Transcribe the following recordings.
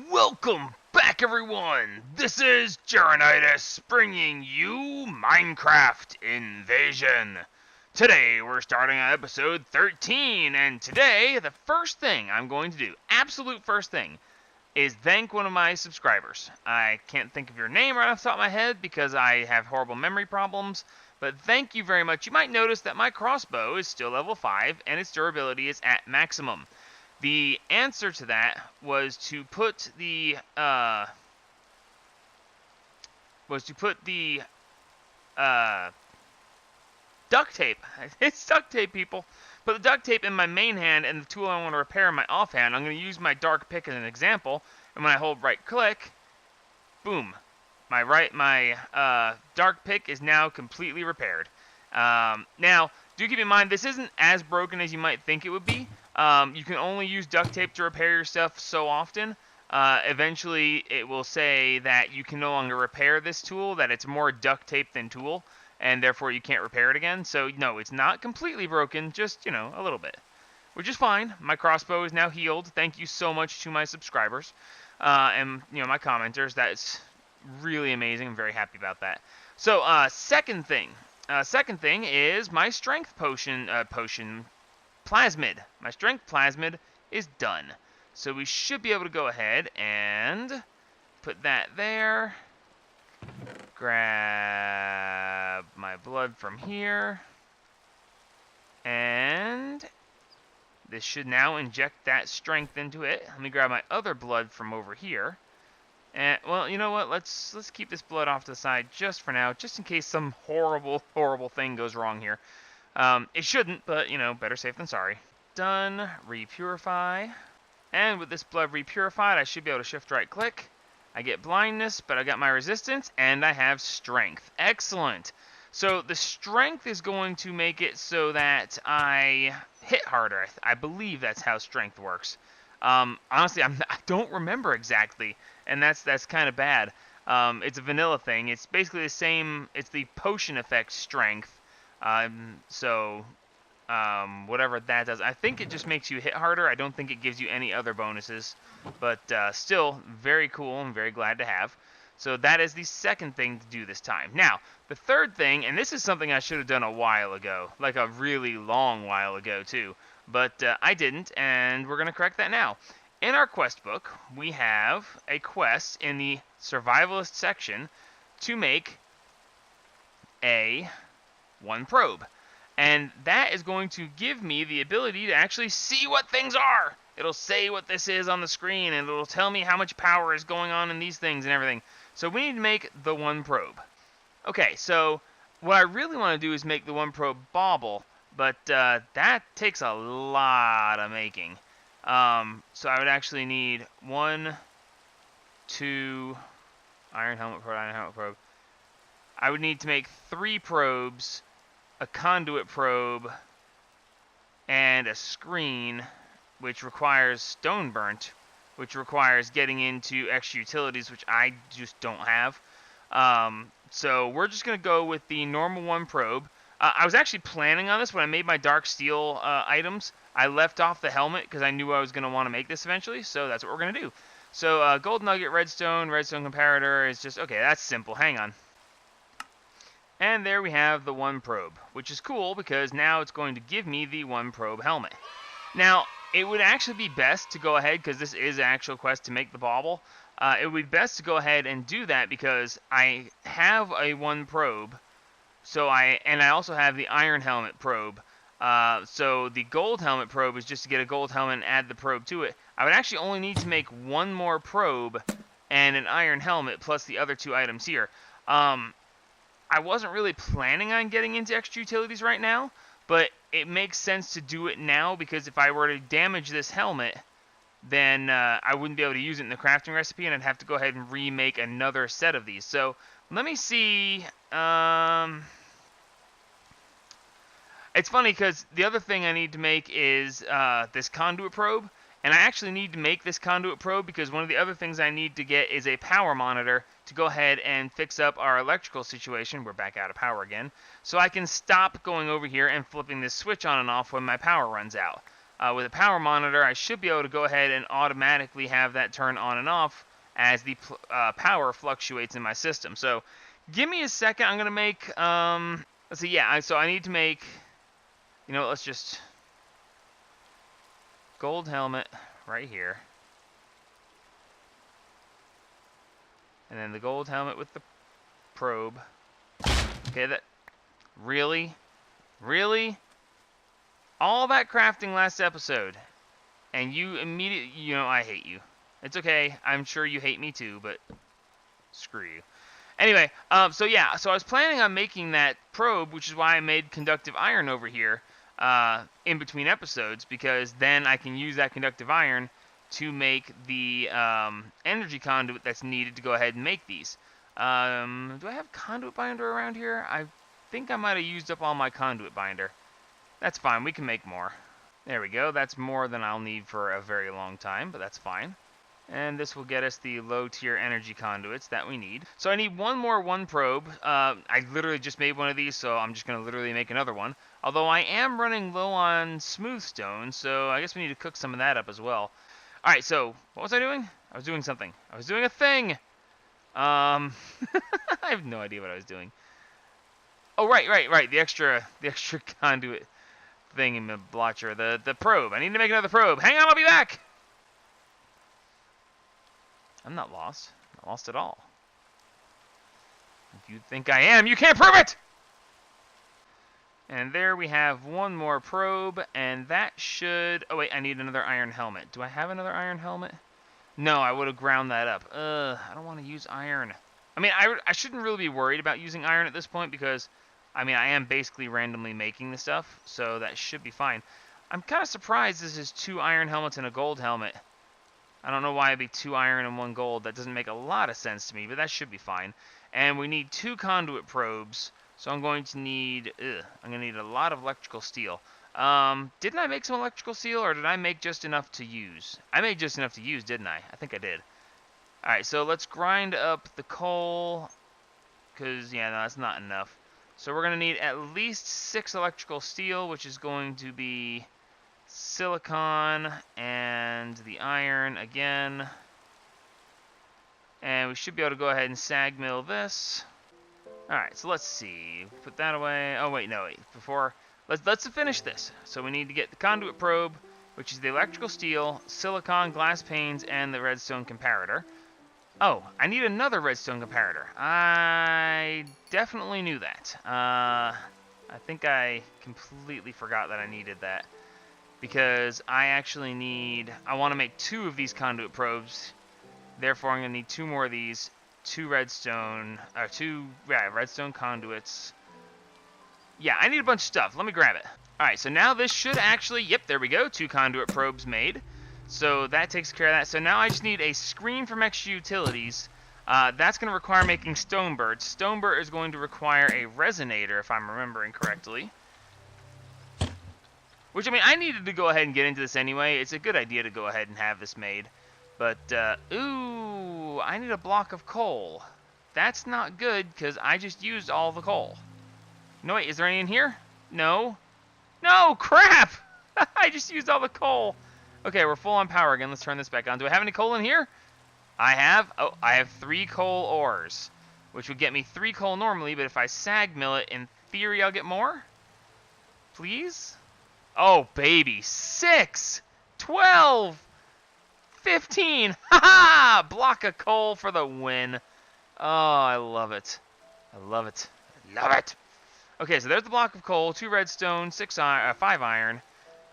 Welcome back, everyone! This is Geronitis bringing you Minecraft Invasion. Today, we're starting on episode 13, and today, the first thing I'm going to do, absolute first thing, is thank one of my subscribers. I can't think of your name right off the top of my head because I have horrible memory problems, but thank you very much. You might notice that my crossbow is still level 5, and its durability is at maximum. The answer to that was to put the duct tape. It's duct tape, people. Put the duct tape in my main hand, and the tool I want to repair in my offhand. I'm going to use my dark pick as an example. And when I hold right click, boom, my dark pick is now completely repaired. Now, do keep in mind this isn't as broken as you might think it would be. You can only use duct tape to repair your stuff so often. Eventually, it will say that you can no longer repair this tool, that it's more duct tape than tool, and therefore you can't repair it again. So, no, it's not completely broken, just, a little bit. Which is fine. My crossbow is now healed. Thank you so much to my subscribers and, my commenters. That's really amazing. I'm very happy about that. So, second thing is my strength plasmid. My strength plasmid is done. So we should be able to go ahead and put that there. Grab my blood from here. And this should now inject that strength into it. Let me grab my other blood from over here. And, well, you know what? Let's keep this blood off to the side just for now, just in case some horrible, horrible thing goes wrong here. It shouldn't, but, better safe than sorry. Done. Repurify. And with this blood repurified, I should be able to shift right click. I get blindness, but I got my resistance, and I have strength. Excellent. So the strength is going to make it so that I hit harder. I believe that's how strength works. Honestly, I don't remember exactly, and that's kind of bad. It's a vanilla thing. It's basically the same. It's the potion effect strength. Whatever that does, I think it just makes you hit harder. I don't think it gives you any other bonuses, but still very cool and very glad to have. So that is the second thing to do this time. Now, the third thing, and this is something I should have done a while ago, like a really long while ago too, but I didn't, and we're going to correct that now. In our quest book, we have a quest in the survivalist section to make one probe. And that is going to give me the ability to actually see what things are. It'll say what this is on the screen, and it'll tell me how much power is going on in these things and everything. So we need to make the one probe. Okay, so what I really want to do is make the one probe bauble, but that takes a lot of making. So I would actually need 1, 2, iron helmet probe. I would need to make 3 probes, a conduit probe, and a screen, which requires stone burnt, which requires getting into extra utilities, which I just don't have. So we're just going to go with the normal one probe. I was actually planning on this when I made my dark steel items. I left off the helmet because I knew I was going to want to make this eventually, so that's what we're going to do. So gold nugget, redstone comparator is just, okay, that's simple. Hang on. And there we have the one probe, which is cool because now it's going to give me the one probe helmet. Now, it would actually be best to go ahead, because this is an actual quest to make the bauble, it would be best to go ahead and do that because I have a one probe, and I also have the iron helmet probe. So the gold helmet probe is just to get a gold helmet and add the probe to it. I would actually only need to make one more probe and an iron helmet plus the other 2 items here. I wasn't really planning on getting into extra utilities right now, but it makes sense to do it now because if I were to damage this helmet, then I wouldn't be able to use it in the crafting recipe, and I'd have to go ahead and remake another set of these. So let me see. It's funny because the other thing I need to make is this conduit probe. And I actually need to make this conduit probe because one of the other things I need to get is a power monitor to go ahead and fix up our electrical situation. We're back out of power again. So I can stop going over here and flipping this switch on and off when my power runs out. with a power monitor, I should be able to go ahead and automatically have that turn on and off as the power fluctuates in my system. So give me a second. I'm going to make, let's see, yeah, so I need to make, you know, let's just, gold helmet right here. And then the gold helmet with the probe. Okay, that, really? Really? All that crafting last episode, and you immediately, you know, I hate you. It's okay. I'm sure you hate me too, but screw you. Anyway, so yeah, so I was planning on making that probe, which is why I made conductive iron over here in between episodes, because then I can use that conductive iron to make the energy conduit that's needed to go ahead and make these. Do I have conduit binder around here? I think I might have used up all my conduit binder. That's fine, we can make more. There we go, that's more than I'll need for a very long time, but that's fine. And this will get us the low-tier energy conduits that we need. So I need one more 1 probe. I literally just made one of these, so I'm just going to literally make another one. Although I am running low on smooth stone, so I guess we need to cook some of that up as well. Alright, so what was I doing? I was doing something. I was doing a thing! I have no idea what I was doing. Oh, right. The extra conduit thing in the blotcher. The probe. I need to make another probe. Hang on, I'll be back! I'm not lost. Not lost at all. If you think I am, you can't prove it! And there we have one more probe, and that should... Oh, wait, I need another iron helmet. Do I have another iron helmet? No, I would have ground that up. I don't want to use iron. I mean, I shouldn't really be worried about using iron at this point, because... I mean, I am basically randomly making the stuff, so that should be fine. I'm kind of surprised this is 2 iron helmets and a gold helmet. I don't know why it'd be 2 iron and 1 gold. That doesn't make a lot of sense to me, but that should be fine. And we need 2 conduit probes, so I'm going to need... I'm going to need a lot of electrical steel. Didn't I make some electrical steel, or did I make just enough to use? I made just enough to use, didn't I? I think I did. Alright, so let's grind up the coal, because, yeah, no, that's not enough. So we're going to need at least 6 electrical steel, which is going to be silicon and the iron again. And we should be able to go ahead and sag mill this. Alright, so let's see. Put that away. Oh, wait, no, wait. Before... Let's finish this. So we need to get the conduit probe, which is the electrical steel, silicon, glass panes, and the redstone comparator. Oh, I need another redstone comparator. I definitely knew that. I think I completely forgot that I needed that. Because I actually need... I want to make 2 of these conduit probes. Therefore, I'm going to need 2 more of these. 2 redstone... Or 2... Yeah, redstone conduits. Yeah, I need a bunch of stuff. Let me grab it. Alright, so now this should actually... Yep, there we go. 2 conduit probes made. So that takes care of that. So now I just need a screen from Extra Utilities. That's going to require making Stoneburt. Stoneburt is going to require a resonator, if I'm remembering correctly. Which, I mean, I needed to go ahead and get into this anyway. It's a good idea to go ahead and have this made. But, ooh, I need a block of coal. That's not good, because I just used all the coal. No, wait, is there any in here? No. No, crap! I just used all the coal. Okay, we're full on power again. Let's turn this back on. Do I have any coal in here? I have. Oh, I have 3 coal ores, which would get me 3 coal normally, but if I sag mill it, in theory, I'll get more. Please? Oh, baby. 6! 12! 15! Ha-ha! Block of coal for the win. Oh, I love it. I love it. I love it. Okay, so there's the block of coal, 2 redstone, 5 iron.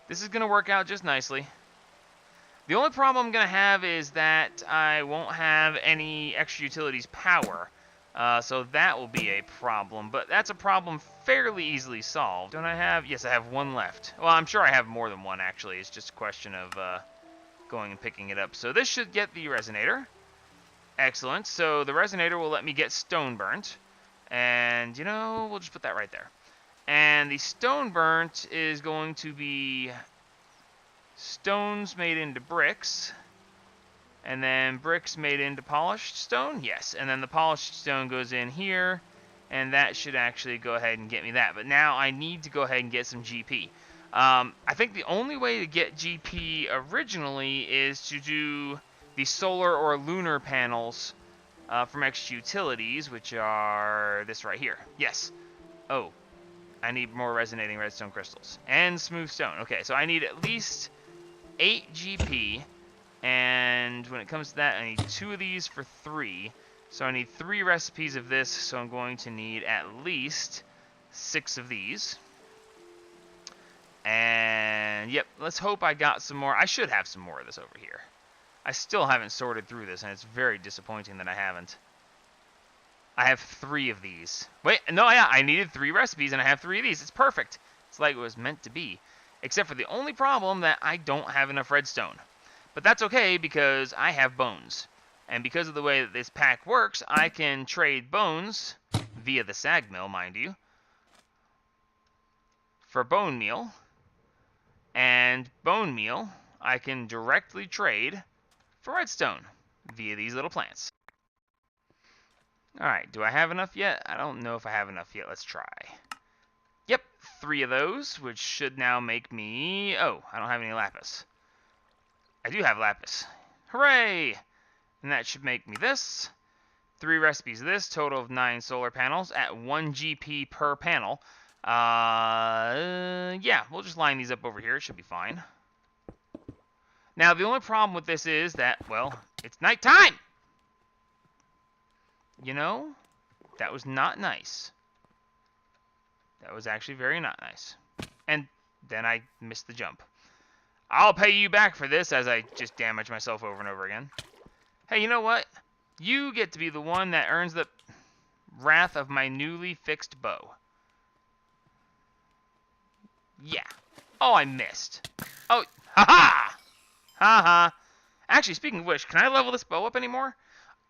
This is going to work out just nicely. The only problem I'm going to have is that I won't have any Extra Utilities power. So that will be a problem. But that's a problem fairly easily solved. Don't I have... Yes, I have 1 left. Well, I'm sure I have more than 1, actually. It's just a question of going and picking it up. So this should get the resonator. Excellent. So the resonator will let me get stone burnt. And, you know, we'll just put that right there. And the stone burnt is going to be... stones made into bricks, and then bricks made into polished stone. Yes, and then the polished stone goes in here, and that should actually go ahead and get me that. But now I need to go ahead and get some GP. I think the only way to get GP originally is to do the solar or lunar panels from X Utilities, which are this right here. Yes. Oh, I need more resonating redstone crystals. And smooth stone. Okay, so I need at least 8 GP. And when it comes to that, I need 2 of these for 3. So I need 3 recipes of this, so I'm going to need at least 6 of these. And, yep, let's hope I got some more. I should have some more of this over here. I still haven't sorted through this, and it's very disappointing that I haven't. I have 3 of these. Wait, no, yeah, I needed 3 recipes, and I have 3 of these. It's perfect. It's like it was meant to be. Except for the only problem that I don't have enough redstone. But that's okay, because I have bones. And because of the way that this pack works, I can trade bones, via the sag mill, mind you, for bone meal. And bone meal, I can directly trade for redstone, via these little plants. Alright, do I have enough yet? I don't know if I have enough yet. Let's try. Yep, 3 of those, which should now make me... Oh, I don't have any lapis. I do have lapis. Hooray! And that should make me this. 3 recipes of this, total of 9 solar panels at 1 GP per panel. Yeah, we'll just line these up over here. It should be fine. Now, the only problem with this is that, well, it's nighttime! You know, that was not nice. That was actually very not nice. And then I missed the jump. I'll pay you back for this as I just damage myself over and over again. Hey, you know what? You get to be the one that earns the wrath of my newly fixed bow. Yeah. Oh, I missed. Oh, haha! Haha. Actually, speaking of which, can I level this bow up anymore?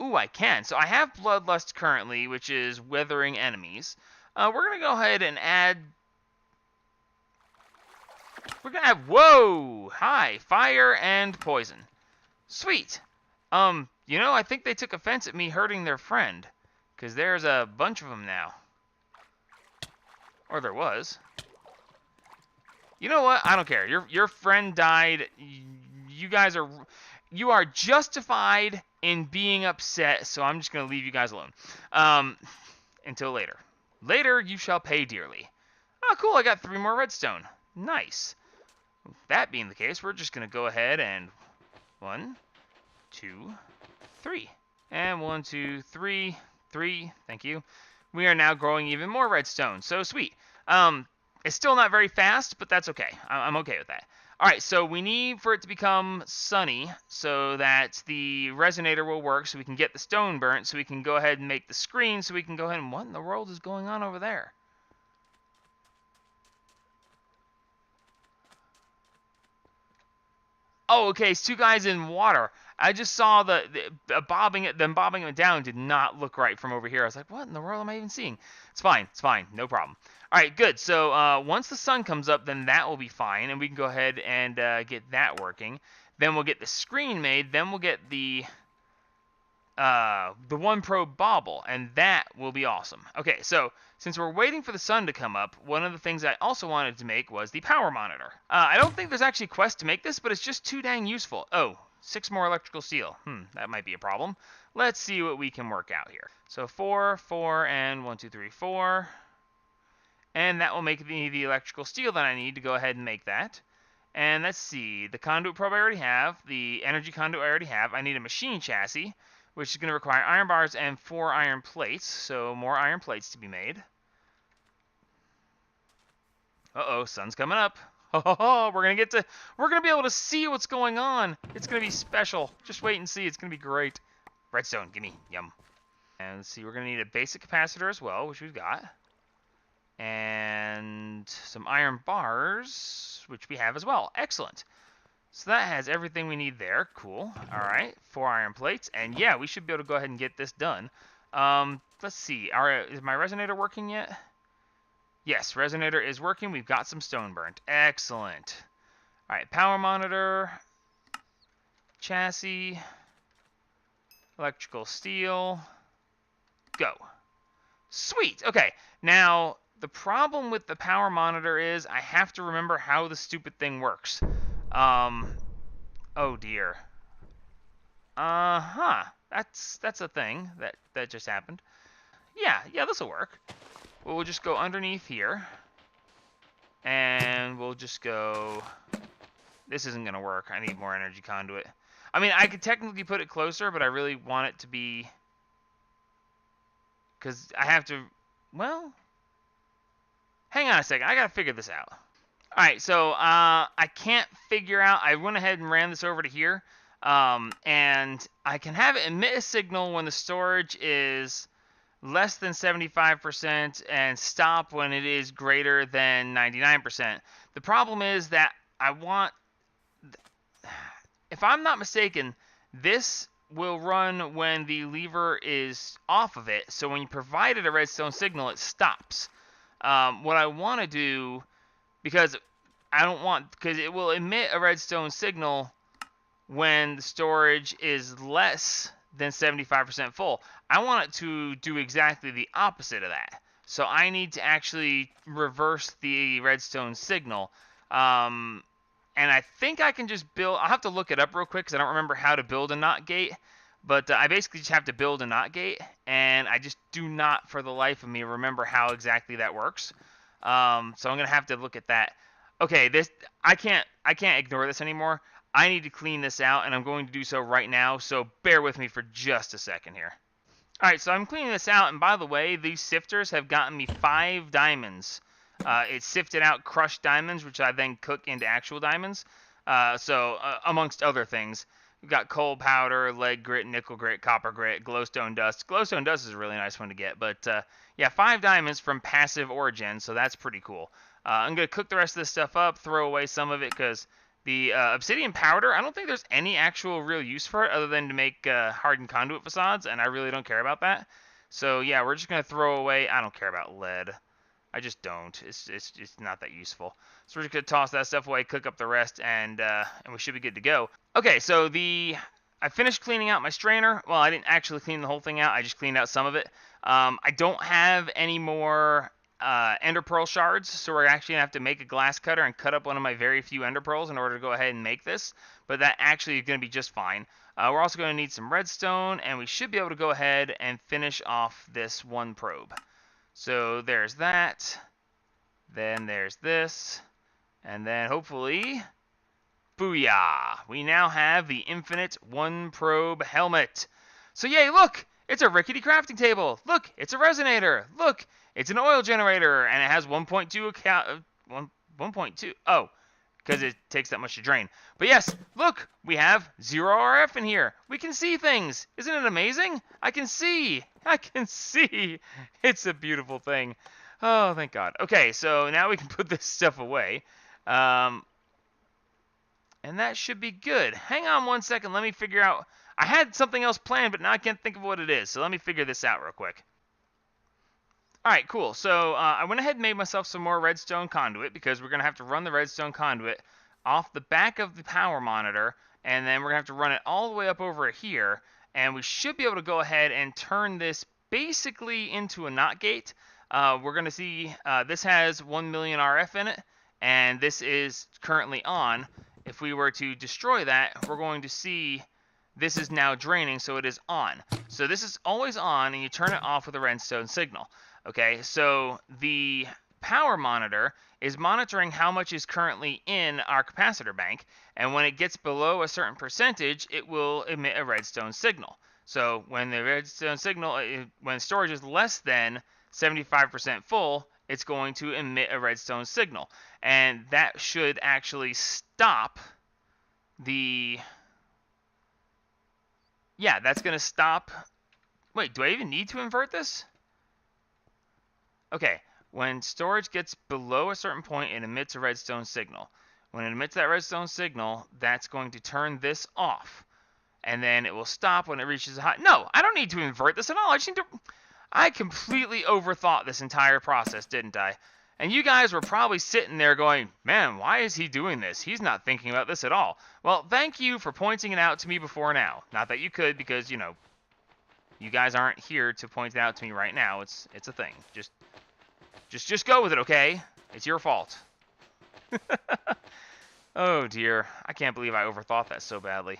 Ooh, I can. So I have Bloodlust currently, which is weathering enemies. We're going to go ahead and add... We're going to have... Whoa! Hi! Fire and poison. Sweet! You know, I think they took offense at me hurting their friend. Because there's a bunch of them now. Or there was. You know what? I don't care. Your friend died. You guys are... You are justified in being upset, so I'm just going to leave you guys alone. Until later. Later, you shall pay dearly. Oh, cool, I got 3 more redstone. Nice. That being the case, we're just going to go ahead and... 1, 2, 3. And 1, 2, 3. 3, thank you. We are now growing even more redstone, so sweet. It's still not very fast, but that's okay. I'm okay with that. Alright, so we need for it to become sunny so that the resonator will work so we can get the stone burnt, so we can go ahead and make the screen, so we can go ahead and... What in the world is going on over there? Oh, okay, it's 2 guys in water. I just saw them bobbing it down did not look right from over here. I was like, what in the world am I even seeing? It's fine, no problem. All right, good. So once the sun comes up, then that will be fine, and we can go ahead and get that working. Then we'll get the screen made. Then we'll get the 1 probe bauble, and that will be awesome. Okay, so since we're waiting for the sun to come up, one of the things I also wanted to make was the power monitor. I don't think there's actually a quest to make this, but it's just too dang useful. Oh, 6 more electrical steel. That might be a problem. Let's see what we can work out here. So 4, 4, and 1, 2, 3, 4. And that will make me the electrical steel that I need to go ahead and make that. And let's see, the conduit probe I already have, the energy conduit I already have. I need a machine chassis, which is going to require iron bars and 4 iron plates, so more iron plates to be made. Uh-oh, sun's coming up. Oh, we're going to be able to see what's going on. It's going to be special. Just wait and see. It's going to be great. Redstone, gimme. Yum. And let's see, we're going to need a basic capacitor as well, which we've got. And some iron bars, which we have as well. Excellent. So that has everything we need there. Cool. All right, 4 iron plates. And yeah, we should be able to go ahead and get this done. Let's see. Is my resonator working yet? Yes, resonator is working. We've got some stone burnt. Excellent. All right, power monitor, chassis, electrical steel. Go. Sweet. Okay. Now, the problem with the power monitor is I have to remember how the stupid thing works. Oh dear. That's a thing that just happened. Yeah, this will work. Well, we'll just go underneath here. And we'll just go... This isn't going to work. I need more energy conduit. I mean, I could technically put it closer, but I really want it to be... Because I have to... Well... Hang on a second. I got to figure this out. Alright, so I can't figure out... I went ahead and ran this over to here. And I can have it emit a signal when the storage is less than 75% and stop when it is greater than 99%. The problem is that I want... If I'm not mistaken, this will run when the lever is off of it. So when you provided a redstone signal, it stops. What I want to do, because it will emit a redstone signal when the storage is less than 75% full. I want it to do exactly the opposite of that. So I need to actually reverse the redstone signal. And I think I can just build... I'll have to look it up real quick because I don't remember how to build a NOT gate. But I basically just have to build a NOT gate. And I just do not, for the life of me, remember how exactly that works. So I'm going to have to look at that. Okay, I can't ignore this anymore. I need to clean this out, and I'm going to do so right now. So bear with me for just a second here. Alright, so I'm cleaning this out. And by the way, these sifters have gotten me 5 diamonds. It sifted out crushed diamonds, which I then cook into actual diamonds. Amongst other things, we've got coal powder, lead grit, nickel grit, copper grit, glowstone dust. Glowstone dust is a really nice one to get. But, yeah, 5 diamonds from passive origin, so that's pretty cool. I'm going to cook the rest of this stuff up, throw away some of it, because the obsidian powder, I don't think there's any actual real use for it other than to make hardened conduit facades, and I really don't care about that. So, yeah, we're just going to throw away... I don't care about lead. I just don't. It's not that useful. So we're just going to toss that stuff away, cook up the rest, and we should be good to go. Okay, so I finished cleaning out my strainer. Well, I didn't actually clean the whole thing out. I just cleaned out some of it. I don't have any more ender pearl shards, so we're actually going to have to make a glass cutter and cut up one of my very few ender pearls in order to go ahead and make this. But that actually is going to be just fine. We're also going to need some redstone, and we should be able to go ahead and finish off this one probe. So there's that, then there's this, and then hopefully, booyah! We now have the infinite one probe helmet. So yay, look! It's a rickety crafting table. Look, it's a resonator. Look, it's an oil generator, and it has 1.2. Oh, because it takes that much to drain. But yes, look, we have 0 RF in here. We can see things. Isn't it amazing? I can see. It's a beautiful thing. Oh, thank God. Okay, so now we can put this stuff away. And that should be good. Hang on one second. Let me figure out. I had something else planned, but now I can't think of what it is. So let me figure this out real quick. Alright, cool. So I went ahead and made myself some more redstone conduit because we're going to have to run the redstone conduit off the back of the power monitor, and then we're going to have to run it all the way up over here, and we should be able to go ahead and turn this basically into a NOT gate. We're going to see this has 1 million RF in it, and this is currently on. If we were to destroy that, we're going to see this is now draining, so it is on. So this is always on, and you turn it off with a redstone signal. Okay, so the power monitor is monitoring how much is currently in our capacitor bank, and when it gets below a certain percentage, it will emit a redstone signal. So when the redstone signal, when storage is less than 75% full, it's going to emit a redstone signal, and that should actually stop the... Yeah, that's going to stop... Wait, do I even need to invert this? Okay, when storage gets below a certain point, it emits a redstone signal. When it emits that redstone signal, that's going to turn this off. And then it will stop when it reaches a high... No, I don't need to invert this at all. I just need to... I completely overthought this entire process, didn't I? And you guys were probably sitting there going, man, why is he doing this? He's not thinking about this at all. Well, thank you for pointing it out to me before now. Not that you could, because, you know, you guys aren't here to point it out to me right now. It's a thing. Just Just go with it, okay? It's your fault. Oh dear, I can't believe I overthought that so badly.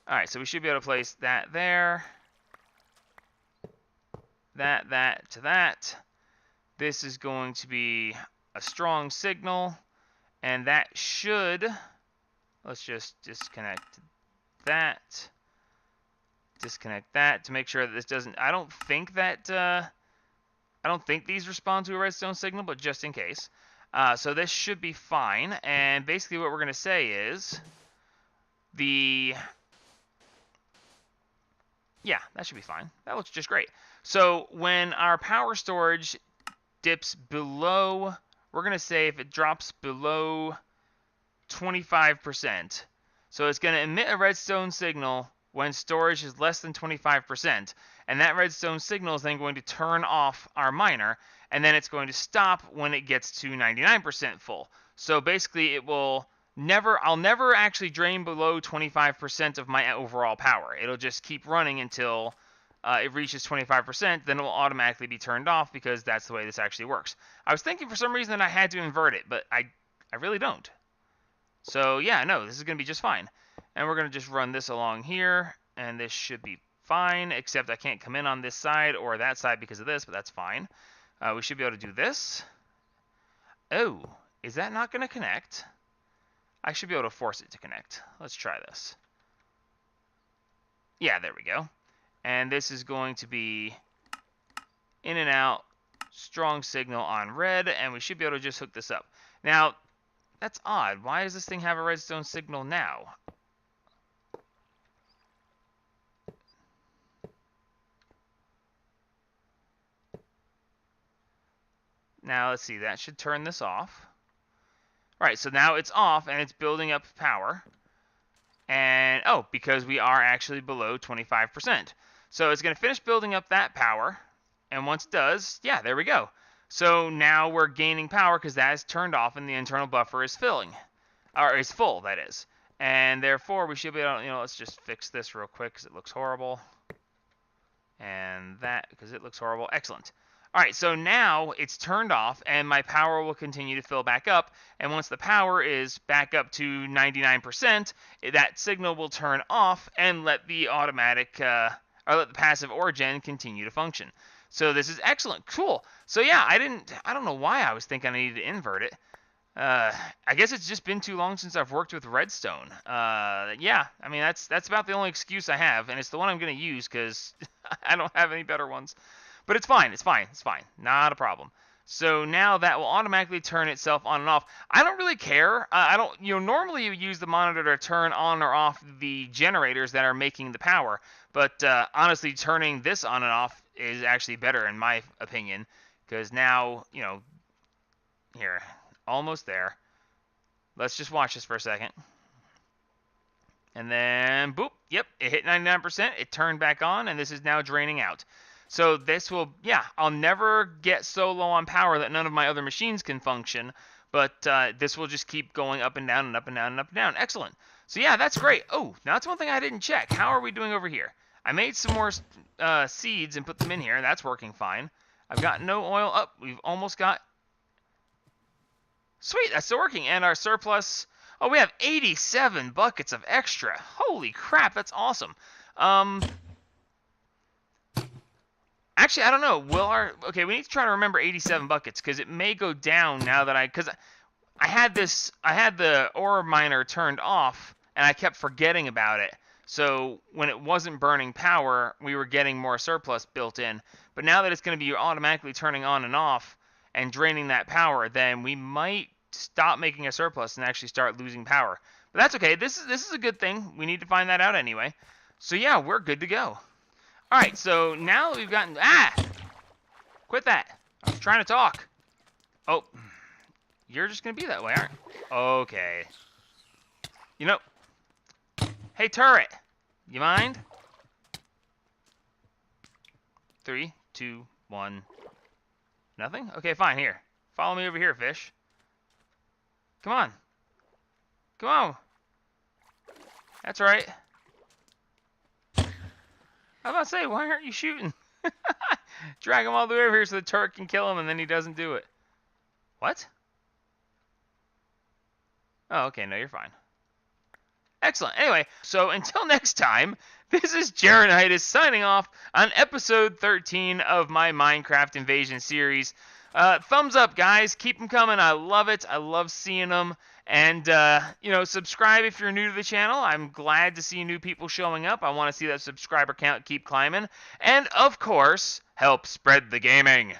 Alright, so we should be able to place that there. That to that. This is going to be a strong signal, and that should... Let's just disconnect that. Disconnect that to make sure that this doesn't... I don't think these respond to a redstone signal, but just in case. So this should be fine, and basically what we're going to say is... Yeah, that should be fine. That looks just great. So when our power storage dips below, we're going to say if it drops below 25%. So it's going to emit a redstone signal when storage is less than 25%. And that redstone signal is then going to turn off our miner. And then it's going to stop when it gets to 99% full. So basically it will... I'll never actually drain below 25% of my overall power. It'll just keep running until it reaches 25%, then it will automatically be turned off because that's the way this actually works. I was thinking for some reason that I had to invert it, but I really don't. So yeah, no, this is going to be just fine. And we're going to just run this along here, and this should be fine, except I can't come in on this side or that side because of this, but that's fine. We should be able to do this. Oh, is that not going to connect? I should be able to force it to connect. Let's try this. Yeah, there we go. And this is going to be in and out, strong signal on red, and we should be able to just hook this up. Now, that's odd. Why does this thing have a redstone signal now? Now, let's see. That should turn this off. Right, so now it's off, and it's building up power. And, oh, because we are actually below 25%. So it's going to finish building up that power. And once it does, yeah, there we go. So now we're gaining power because that is turned off and the internal buffer is filling. Or is full, that is. And therefore, we should be able to, let's just fix this real quick because it looks horrible. And that, because it looks horrible. Excellent. All right, so now it's turned off, and my power will continue to fill back up. And once the power is back up to 99%, that signal will turn off and let the automatic, or let the passive origin continue to function. So this is excellent. Cool. So yeah, I don't know why I was thinking I needed to invert it. I guess it's just been too long since I've worked with redstone. Yeah, I mean, that's about the only excuse I have, and it's the one I'm going to use because I don't have any better ones. But it's fine, it's fine, it's fine. Not a problem. So now that will automatically turn itself on and off. I don't really care. I don't, normally you use the monitor to turn on or off the generators that are making the power. But honestly, turning this on and off is actually better in my opinion. Because now, here, almost there. Let's just watch this for a second. And then, boop, yep, it hit 99%. It turned back on, and this is now draining out. So this will, yeah, I'll never get so low on power that none of my other machines can function, but this will just keep going up and down and up and down and up and down. Excellent. So yeah, that's great. Oh, now that's one thing I didn't check. How are we doing over here? I made some more seeds and put them in here. That's working fine. I've got no oil up. We've almost got... Sweet, that's still working. And our surplus... Oh, we have 87 buckets of extra. Holy crap, that's awesome. Actually, I don't know. Okay, we need to try to remember 87 buckets because it may go down now that because I had the ore miner turned off and I kept forgetting about it. So when it wasn't burning power, we were getting more surplus built in. But now that it's going to be automatically turning on and off and draining that power, then we might stop making a surplus and actually start losing power. But that's okay. This is a good thing. We need to find that out anyway. So yeah, we're good to go. Alright, so now that we've gotten... Quit that! I was trying to talk. Oh, you're just going to be that way, aren't you? Okay. Hey, turret! You mind? 3, 2, 1... Nothing? Okay, fine, here. Follow me over here, fish. Come on. Come on. That's right. I was about to say, why aren't you shooting? Drag him all the way over here so the turret can kill him, and then he doesn't do it. What? Oh, okay, no, you're fine. Excellent. Anyway, so until next time, this is Jarenitis signing off on episode 13 of my Minecraft Invasion series. Thumbs up, guys. Keep them coming. I love it. I love seeing them. And, subscribe if you're new to the channel. I'm glad to see new people showing up. I want to see that subscriber count keep climbing. And, of course, help spread the gaming.